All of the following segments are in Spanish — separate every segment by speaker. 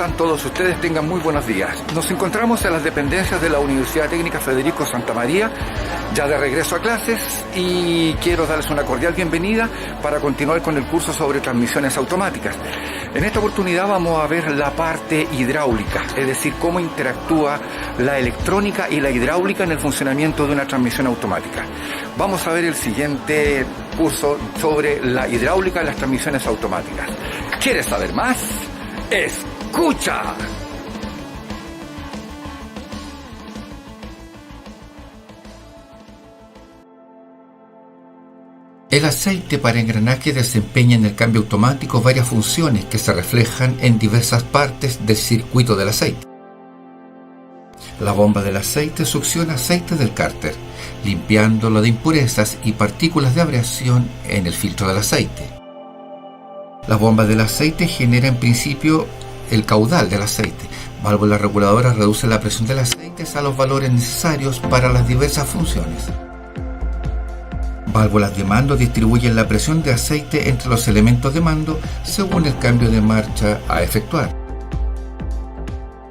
Speaker 1: están todos ustedes? Tengan muy buenos días. Nos encontramos en las dependencias de la Universidad Técnica Federico Santa María, ya de regreso a clases, y quiero darles una cordial bienvenida para continuar con el curso sobre transmisiones automáticas. En esta oportunidad vamos a ver la parte hidráulica, es decir, cómo interactúa la electrónica y la hidráulica en el funcionamiento de una transmisión automática. Vamos a ver el siguiente curso sobre la hidráulica y las transmisiones automáticas. ¿Quieres saber más? ¡Escucha!
Speaker 2: El aceite para engranaje desempeña en el cambio automático varias funciones que se reflejan en diversas partes del circuito del aceite. La bomba del aceite succiona aceite del cárter, limpiándolo de impurezas y partículas de abrasión en el filtro del aceite. La bomba del aceite genera en principio el caudal del aceite. Válvulas reguladoras reducen la presión del aceite a los valores necesarios para las diversas funciones. Válvulas de mando distribuyen la presión de aceite entre los elementos de mando según el cambio de marcha a efectuar.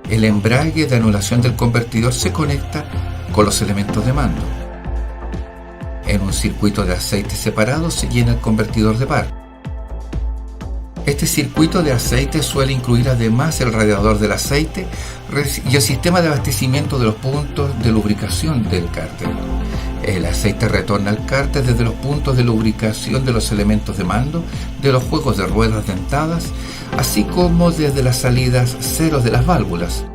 Speaker 2: El embrague de anulación del convertidor se conecta con los elementos de mando. En un circuito de aceite separado se llena el convertidor de par. Este circuito de aceite suele incluir además el radiador del aceite y el sistema de abastecimiento de los puntos de lubricación del cárter. El aceite retorna al cárter desde los puntos de lubricación de los elementos de mando, de los juegos de ruedas dentadas, así como desde las salidas ceros de las válvulas.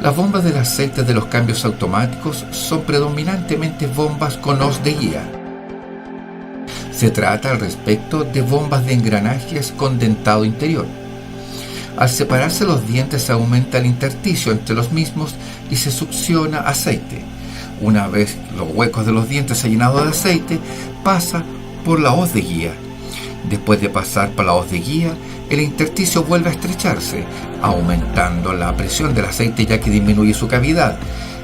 Speaker 2: Las bombas del aceite de los cambios automáticos son predominantemente bombas con hoz de guía. Se trata al respecto de bombas de engranajes con dentado interior. Al separarse los dientes aumenta el intersticio entre los mismos y se succiona aceite. Una vez los huecos de los dientes se han llenado de aceite, pasa por la hoz de guía. Después de pasar por la hoz de guía, el intersticio vuelve a estrecharse, aumentando la presión del aceite ya que disminuye su cavidad,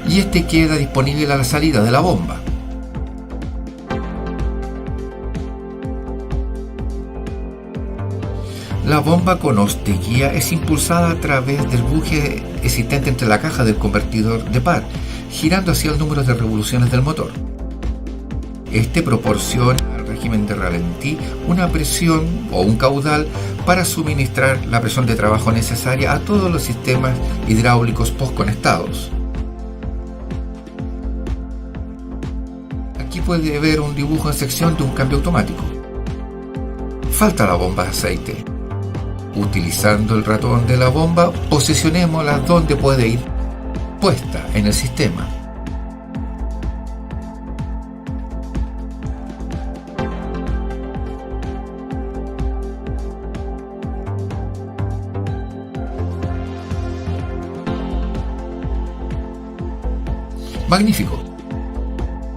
Speaker 2: y este queda disponible a la salida de la bomba. La bomba con hoz de guía es impulsada a través del buje existente entre la caja del convertidor de par, girando hacia el número de revoluciones del motor. Este proporciona al régimen de ralentí una presión o un caudal para suministrar la presión de trabajo necesaria a todos los sistemas hidráulicos postconectados. Aquí puede ver un dibujo en sección de un cambio automático. Falta la bomba de aceite. Utilizando el ratón de la bomba, posicionémosla donde puede ir puesta en el sistema. Magnífico.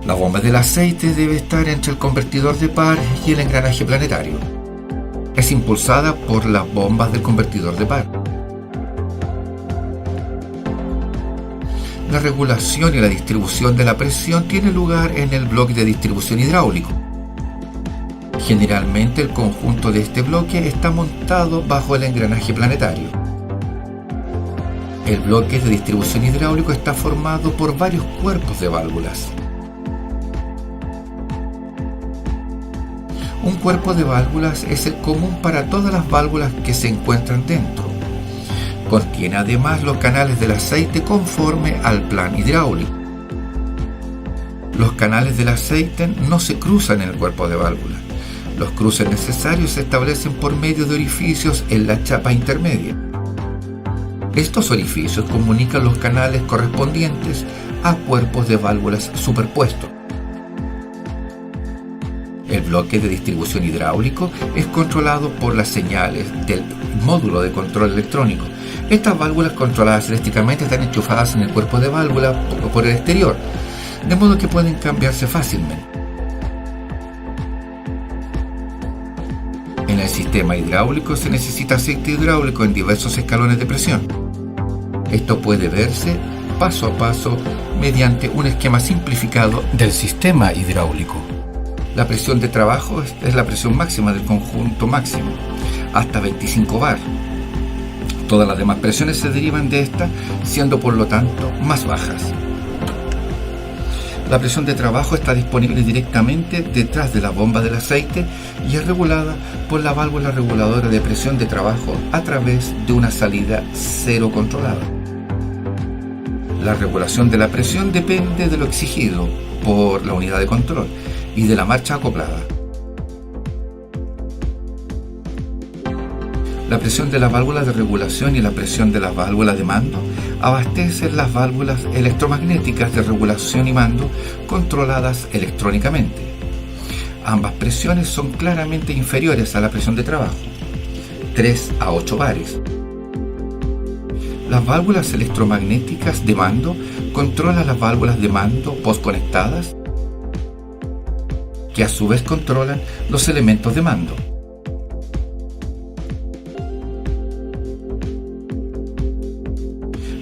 Speaker 2: La bomba del aceite debe estar entre el convertidor de par y el engranaje planetario. Es impulsada por las bombas del convertidor de par. La regulación y la distribución de la presión tiene lugar en el bloque de distribución hidráulico. Generalmente el conjunto de este bloque está montado bajo el engranaje planetario. El bloque de distribución hidráulico está formado por varios cuerpos de válvulas. Un cuerpo de válvulas es el común para todas las válvulas que se encuentran dentro. Contiene además los canales del aceite conforme al plan hidráulico. Los canales del aceite no se cruzan en el cuerpo de válvulas. Los cruces necesarios se establecen por medio de orificios en la chapa intermedia. Estos orificios comunican los canales correspondientes a cuerpos de válvulas superpuestos. El bloque de distribución hidráulico es controlado por las señales del módulo de control electrónico. Estas válvulas controladas eléctricamente están enchufadas en el cuerpo de válvula por el exterior, de modo que pueden cambiarse fácilmente. En el sistema hidráulico se necesita aceite hidráulico en diversos escalones de presión. Esto puede verse paso a paso mediante un esquema simplificado del sistema hidráulico. La presión de trabajo es la presión máxima del conjunto máximo, hasta 25 bar. Todas las demás presiones se derivan de esta, siendo por lo tanto más bajas. La presión de trabajo está disponible directamente detrás de la bomba del aceite y es regulada por la válvula reguladora de presión de trabajo a través de una salida cero controlada. La regulación de la presión depende de lo exigido por la unidad de control y de la marcha acoplada. La presión de las válvulas de regulación y la presión de las válvulas de mando abastecen las válvulas electromagnéticas de regulación y mando controladas electrónicamente. Ambas presiones son claramente inferiores a la presión de trabajo, 3 a 8 bares. Las válvulas electromagnéticas de mando controlan las válvulas de mando postconectadas, que a su vez controlan los elementos de mando.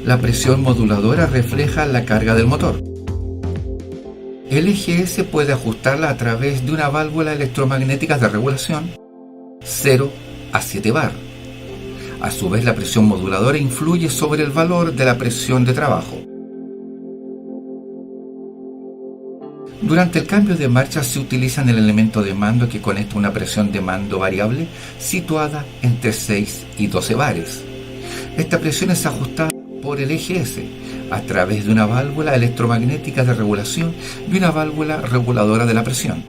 Speaker 2: La presión moduladora refleja la carga del motor. El EGS puede ajustarla a través de una válvula electromagnética de regulación 0 a 7 bar. A su vez, la presión moduladora influye sobre el valor de la presión de trabajo. Durante el cambio de marcha se utiliza el elemento de mando que conecta una presión de mando variable situada entre 6 y 12 bares. Esta presión es ajustada por el EGS a través de una válvula electromagnética de regulación y una válvula reguladora de la presión.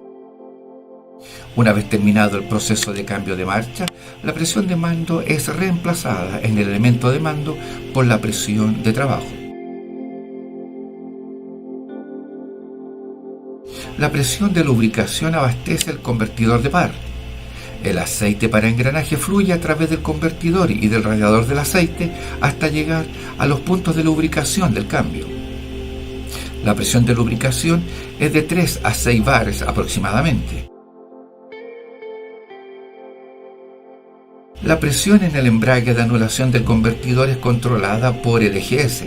Speaker 2: Una vez terminado el proceso de cambio de marcha, la presión de mando es reemplazada en el elemento de mando por la presión de trabajo. La presión de lubricación abastece el convertidor de par. El aceite para engranaje fluye a través del convertidor y del radiador del aceite hasta llegar a los puntos de lubricación del cambio. La presión de lubricación es de 3 a 6 bares aproximadamente. La presión en el embrague de anulación del convertidor es controlada por el EGS.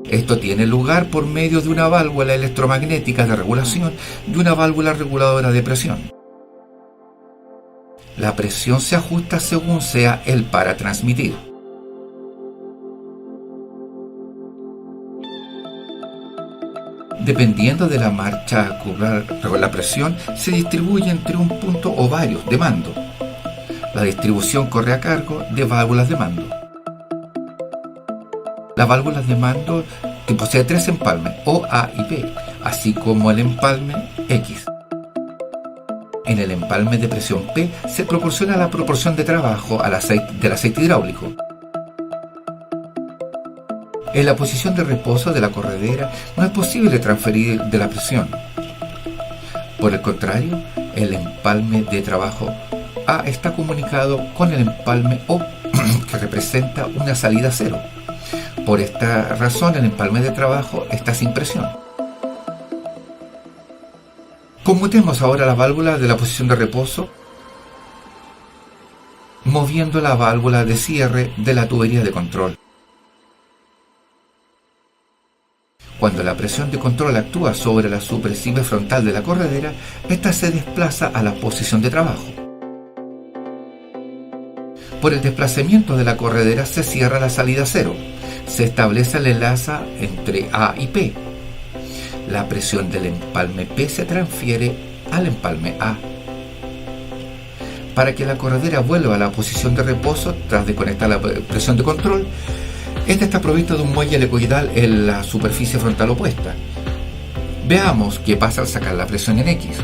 Speaker 2: Esto tiene lugar por medio de una válvula electromagnética de regulación y una válvula reguladora de presión. La presión se ajusta según sea el par a transmitir. Dependiendo de la marcha a acoplar, la presión se distribuye entre un punto o varios de mando. La distribución corre a cargo de válvulas de mando. Las válvulas de mando posee 3 empalmes, O, A y P, así como el empalme X. En el empalme de presión P se proporciona la proporción de trabajo del aceite hidráulico. En la posición de reposo de la corredera no es posible transferir de la presión. Por el contrario, el empalme de trabajo A está comunicado con el empalme O, que representa una salida cero. Por esta razón, el empalme de trabajo está sin presión. Conmutemos ahora la válvula de la posición de reposo moviendo la válvula de cierre de la tubería de control. Cuando la presión de control actúa sobre la superficie frontal de la corredera, ésta se desplaza a la posición de trabajo. Por el desplazamiento de la corredera se cierra la salida cero. Se establece el enlace entre A y P. La presión del empalme P se transfiere al empalme A. Para que la corredera vuelva a la posición de reposo tras de conectar la presión de control, este está provisto de un muelle helicoidal en la superficie frontal opuesta. Veamos qué pasa al sacar la presión en X.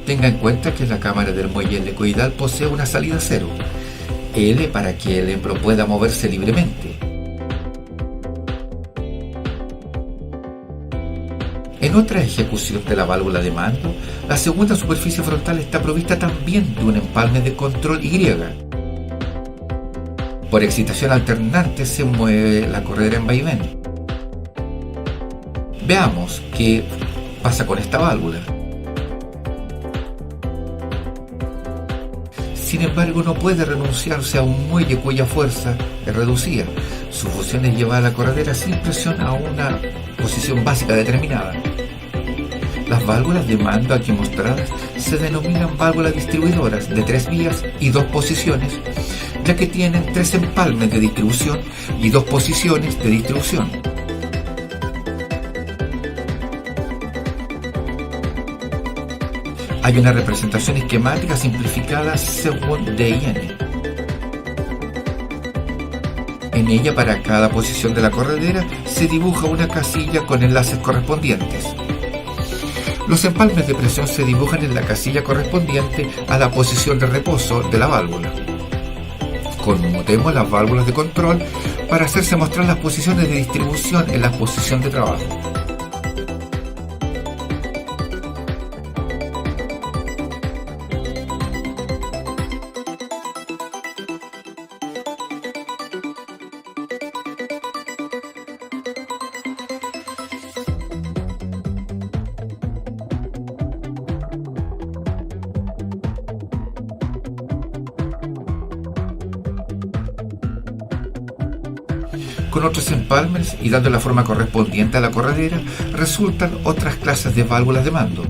Speaker 2: Tenga en cuenta que la cámara del muelle helicoidal posee una salida cero, L, para que el embro pueda moverse libremente. En otra ejecución de la válvula de mando, la segunda superficie frontal está provista también de un empalme de control Y. Por excitación alternante se mueve la corredera en vaivén. Veamos qué pasa con esta válvula. Sin embargo, no puede renunciarse a un muelle cuya fuerza es reducida. Su función es llevar la corredera sin presión a una posición básica determinada. Las válvulas de mando aquí mostradas se denominan válvulas distribuidoras de 3 vías y 2 posiciones, ya que tienen 3 empalmes de distribución y 2 posiciones de distribución. Hay una representación esquemática simplificada según D&N. En ella, para cada posición de la corredera, se dibuja una casilla con enlaces correspondientes. Los empalmes de presión se dibujan en la casilla correspondiente a la posición de reposo de la válvula. Conmutemos las válvulas de control para hacerse mostrar las posiciones de distribución en la posición de trabajo. Con otros empalmes y dando la forma correspondiente a la corredera, resultan otras clases de válvulas de mando.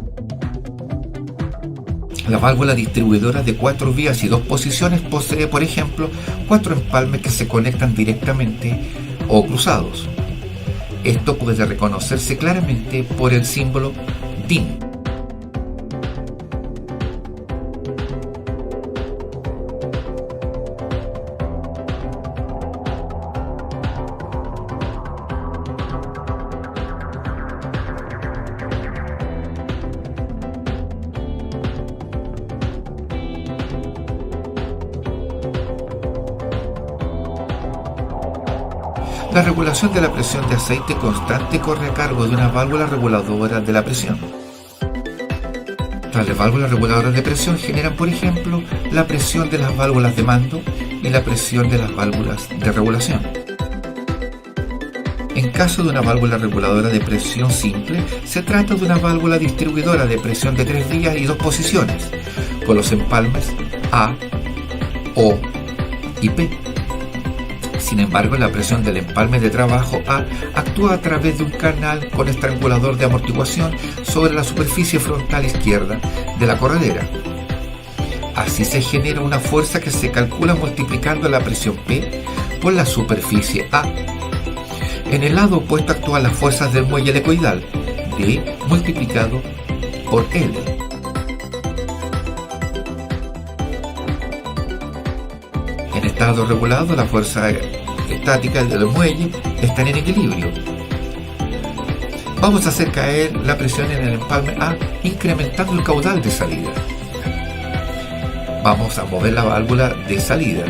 Speaker 2: La válvula distribuidora de 4 vías y 2 posiciones posee, por ejemplo, 4 empalmes que se conectan directamente o cruzados. Esto puede reconocerse claramente por el símbolo DIN. La regulación de la presión de aceite constante corre a cargo de una válvula reguladora de la presión. Tales válvulas reguladoras de presión generan, por ejemplo, la presión de las válvulas de mando y la presión de las válvulas de regulación. En caso de una válvula reguladora de presión simple, se trata de una válvula distribuidora de presión de 3 vías y 2 posiciones, con los empalmes A, O y P. Sin embargo, la presión del empalme de trabajo A actúa a través de un canal con estrangulador de amortiguación sobre la superficie frontal izquierda de la corredera. Así se genera una fuerza que se calcula multiplicando la presión P por la superficie A. En el lado opuesto actúan las fuerzas del muelle helicoidal, D multiplicado por L. En estado regulado, la fuerza estática del muelle está en equilibrio. Vamos a hacer caer la presión en el empalme A, incrementando el caudal de salida. Vamos a mover la válvula de salida.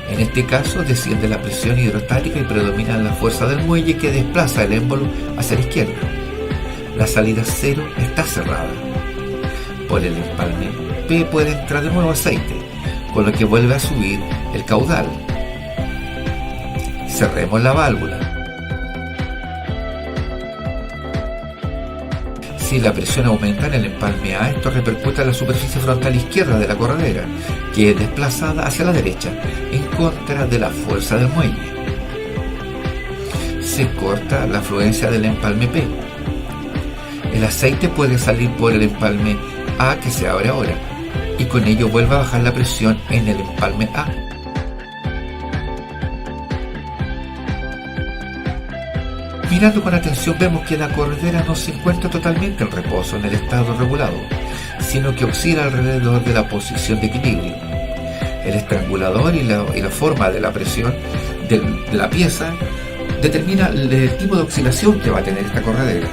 Speaker 2: En este caso desciende la presión hidrostática y predomina la fuerza del muelle que desplaza el émbolo hacia la izquierda. La salida 0 está cerrada. Por el empalme P puede entrar de nuevo aceite, con lo que vuelve a subir el caudal. Cerremos la válvula. Si la presión aumenta en el empalme A, esto repercute en la superficie frontal izquierda de la corredera, que es desplazada hacia la derecha, en contra de la fuerza del muelle. Se corta la fluencia del empalme P. El aceite puede salir por el empalme A, que se abre ahora, y con ello vuelve a bajar la presión en el empalme A. Mirando con atención vemos que la corredera no se encuentra totalmente en reposo en el estado regulado, sino que oscila alrededor de la posición de equilibrio. El estrangulador y la forma de la presión de la pieza determina el tipo de oscilación que va a tener esta corredera.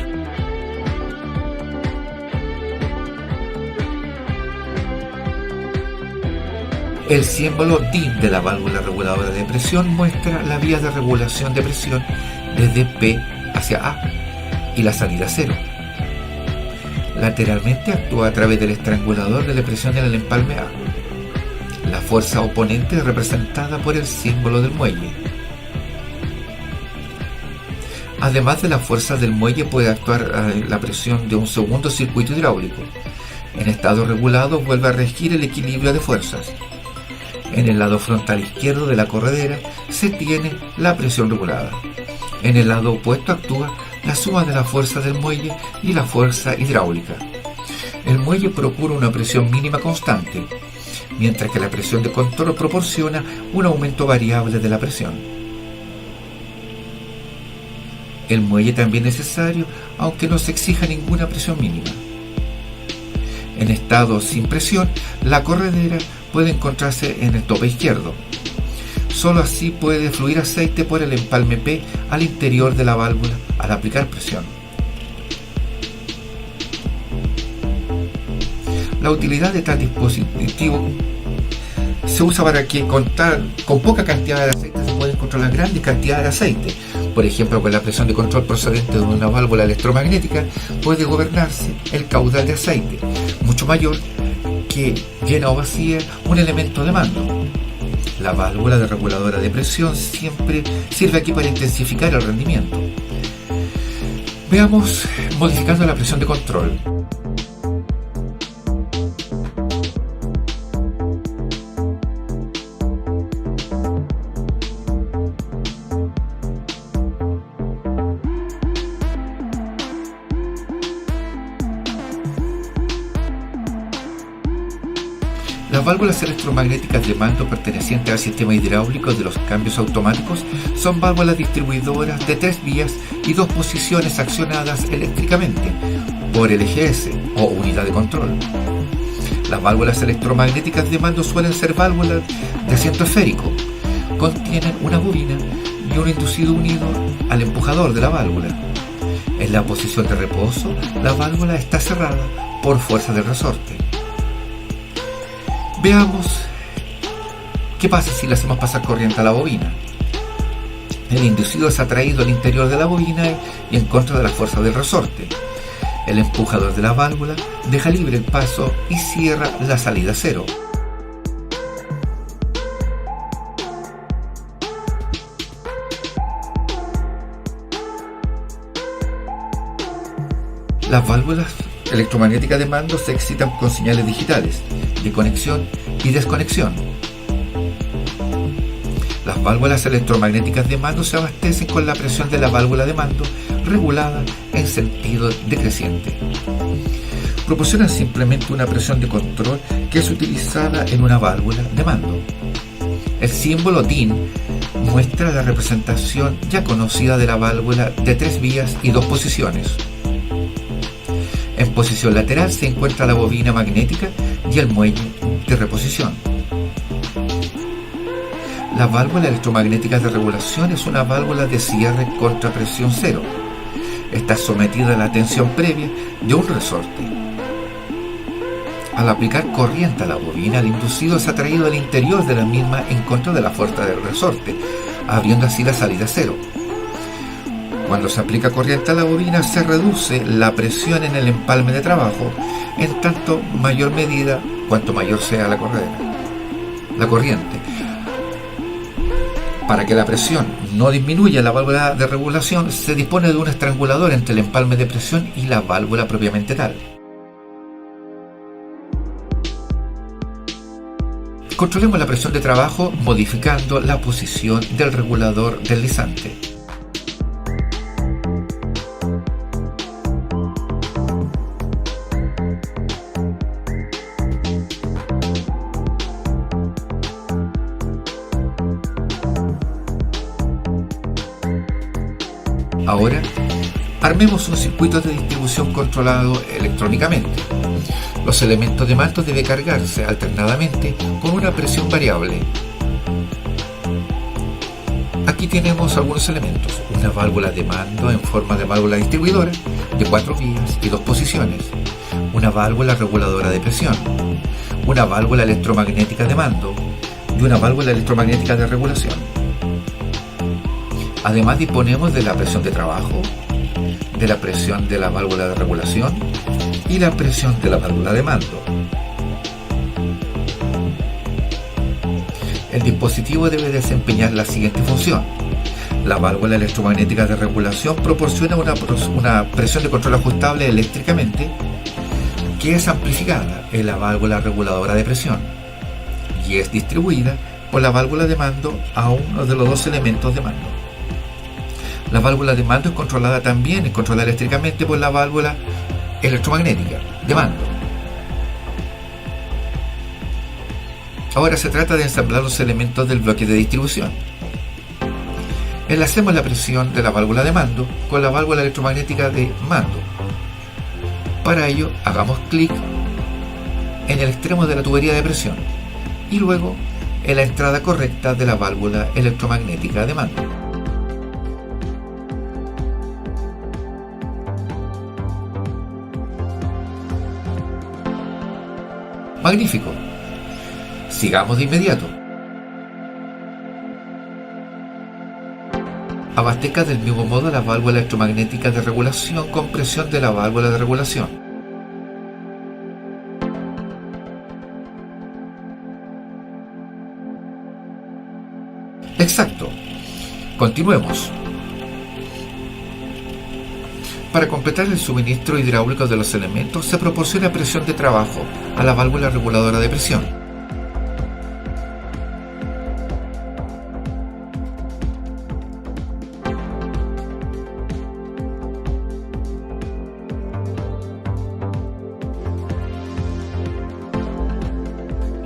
Speaker 2: El símbolo DIN de la válvula reguladora de presión muestra la vía de regulación de presión desde P hacia A y la salida 0. Lateralmente actúa a través del estrangulador de la presión en el empalme A. La fuerza oponente es representada por el símbolo del muelle. Además de la fuerza del muelle puede actuar la presión de un segundo circuito hidráulico, En estado regulado vuelve a regir el equilibrio de fuerzas. En el lado frontal izquierdo de la corredera se tiene la presión regulada. En el lado opuesto actúa la suma de la fuerza del muelle y la fuerza hidráulica. El muelle procura una presión mínima constante, mientras que la presión de control proporciona un aumento variable de la presión. El muelle también es necesario, aunque no se exija ninguna presión mínima. En estado sin presión, la corredera puede encontrarse en el tope izquierdo. Solo así puede fluir aceite por el empalme P al interior de la válvula al aplicar presión. La utilidad de tal dispositivo se usa para que con poca cantidad de aceite se pueden controlar grandes cantidades de aceite. Por ejemplo, con la presión de control procedente de una válvula electromagnética puede gobernarse el caudal de aceite, mucho mayor que llena o vacía un elemento de mando. La válvula de reguladora de presión siempre sirve aquí para intensificar el rendimiento. Veamos modificando la presión de control. Las válvulas electromagnéticas de mando pertenecientes al sistema hidráulico de los cambios automáticos son válvulas distribuidoras de 3 vías y 2 posiciones accionadas eléctricamente por el eje S o unidad de control. Las válvulas electromagnéticas de mando suelen ser válvulas de asiento esférico. Contienen una bobina y un inducido unido al empujador de la válvula. En la posición de reposo, la válvula está cerrada por fuerza del resorte. Veamos qué pasa si le hacemos pasar corriente a la bobina. El inducido es atraído al interior de la bobina y en contra de la fuerza del resorte. El empujador de la válvula deja libre el paso y cierra la salida cero. Las válvulas electromagnéticas de mando se excitan con señales digitales de conexión y desconexión. Las válvulas electromagnéticas de mando se abastecen con la presión de la válvula de mando regulada en sentido decreciente. Proporcionan simplemente una presión de control que es utilizada en una válvula de mando. El símbolo DIN muestra la representación ya conocida de la válvula de 3 vías y 2 posiciones. En posición lateral se encuentra la bobina magnética y el muelle de reposición. La válvula electromagnética de regulación es una válvula de cierre contra presión cero. Está sometida a la tensión previa de un resorte. Al aplicar corriente a la bobina, el inducido es atraído al interior de la misma en contra de la fuerza del resorte, abriendo así la salida cero. Cuando se aplica corriente a la bobina, se reduce la presión en el empalme de trabajo, en tanto mayor medida cuanto mayor sea la corriente. Para que la presión no disminuya en la válvula de regulación, se dispone de un estrangulador entre el empalme de presión y la válvula propiamente tal. Controlemos la presión de trabajo modificando la posición del regulador deslizante. Ahora, armemos un circuito de distribución controlado electrónicamente. Los elementos de mando deben cargarse alternadamente con una presión variable. Aquí tenemos algunos elementos: una válvula de mando en forma de válvula distribuidora de 4 vías y 2 posiciones, una válvula reguladora de presión, una válvula electromagnética de mando y una válvula electromagnética de regulación. Además disponemos de la presión de trabajo, de la presión de la válvula de regulación y la presión de la válvula de mando. El dispositivo debe desempeñar la siguiente función. La válvula electromagnética de regulación proporciona una presión de control ajustable eléctricamente que es amplificada en la válvula reguladora de presión y es distribuida por la válvula de mando a uno de los dos elementos de mando. La válvula de mando es controlada también, es controlada eléctricamente por la válvula electromagnética de mando. Ahora se trata de ensamblar los elementos del bloque de distribución. Enlacemos la presión de la válvula de mando con la válvula electromagnética de mando. Para ello, hagamos clic en el extremo de la tubería de presión y luego en la entrada correcta de la válvula electromagnética de mando. Magnífico. Sigamos de inmediato. Abastezca del mismo modo la válvula electromagnética de regulación con presión de la válvula de regulación. Exacto. Continuemos. Para completar el suministro hidráulico de los elementos se proporciona presión de trabajo a la válvula reguladora de presión.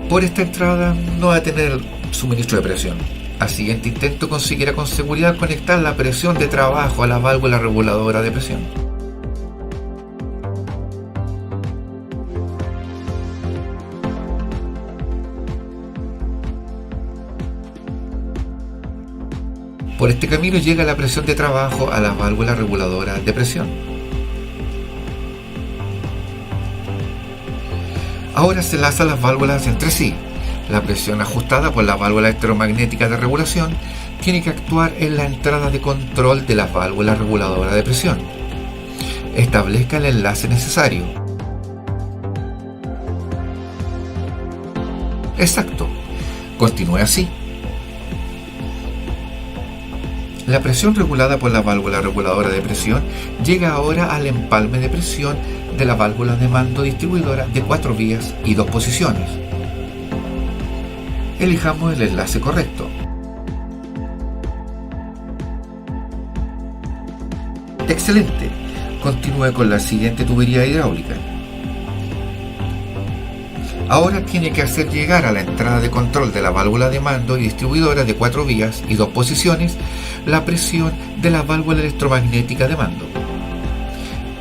Speaker 2: Por esta entrada no va a tener suministro de presión. Al siguiente intento conseguirá con seguridad conectar la presión de trabajo a la válvula reguladora de presión. Por este camino llega la presión de trabajo a la válvula reguladora de presión. Ahora se enlazan las válvulas entre sí. La presión ajustada por la válvula electromagnética de regulación tiene que actuar en la entrada de control de la válvula reguladora de presión. Establezca el enlace necesario. Exacto. Continúe así. La presión regulada por la válvula reguladora de presión llega ahora al empalme de presión de la válvula de mando distribuidora de 4 vías y 2 posiciones. Elijamos el enlace correcto. Excelente. Continúe con la siguiente tubería hidráulica. Ahora tiene que hacer llegar a la entrada de control de la válvula de mando y distribuidora de 4 vías y 2 posiciones la presión de la válvula electromagnética de mando.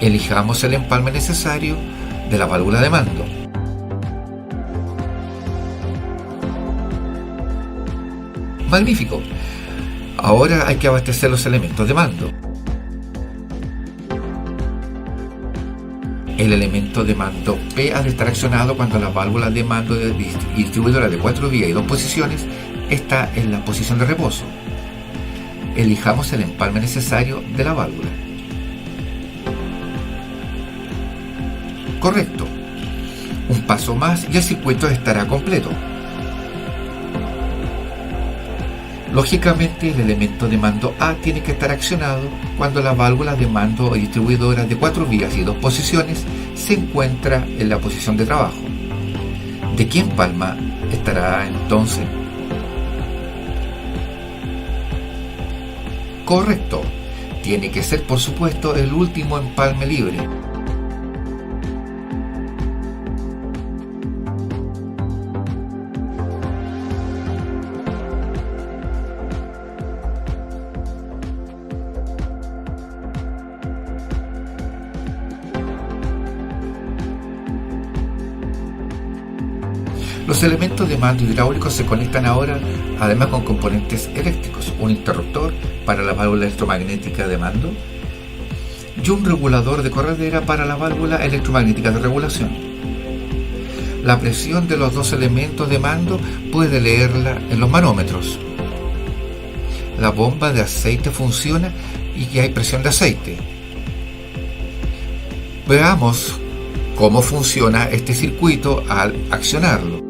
Speaker 2: Elijamos el empalme necesario de la válvula de mando. Magnífico. Ahora hay que abastecer los elementos de mando. El elemento de mando P ha de estar accionado cuando la válvula de mando de distribuidora de 4 vías y 2 posiciones está en la posición de reposo. Elijamos el empalme necesario de la válvula. Correcto. Un paso más y el circuito estará completo. Lógicamente, el elemento de mando A tiene que estar accionado cuando la válvula de mando distribuidora de 4 vías y 2 posiciones se encuentra en la posición de trabajo. ¿De qué empalma estará entonces? Correcto. Tiene que ser, por supuesto, el último empalme libre. Los elementos de mando hidráulico se conectan ahora además con componentes eléctricos, un interruptor para la válvula electromagnética de mando y un regulador de corredera para la válvula electromagnética de regulación. La presión de los dos elementos de mando puede leerla en los manómetros. La bomba de aceite funciona y que hay presión de aceite. Veamos cómo funciona este circuito al accionarlo.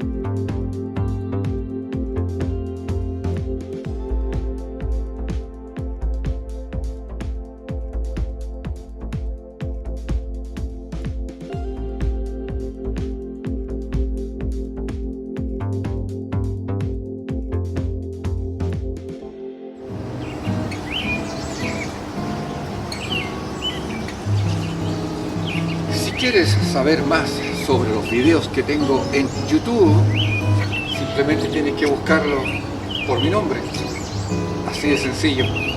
Speaker 1: quieres saber más sobre los videos que tengo en YouTube, simplemente tienes que buscarlo por mi nombre. Así de sencillo.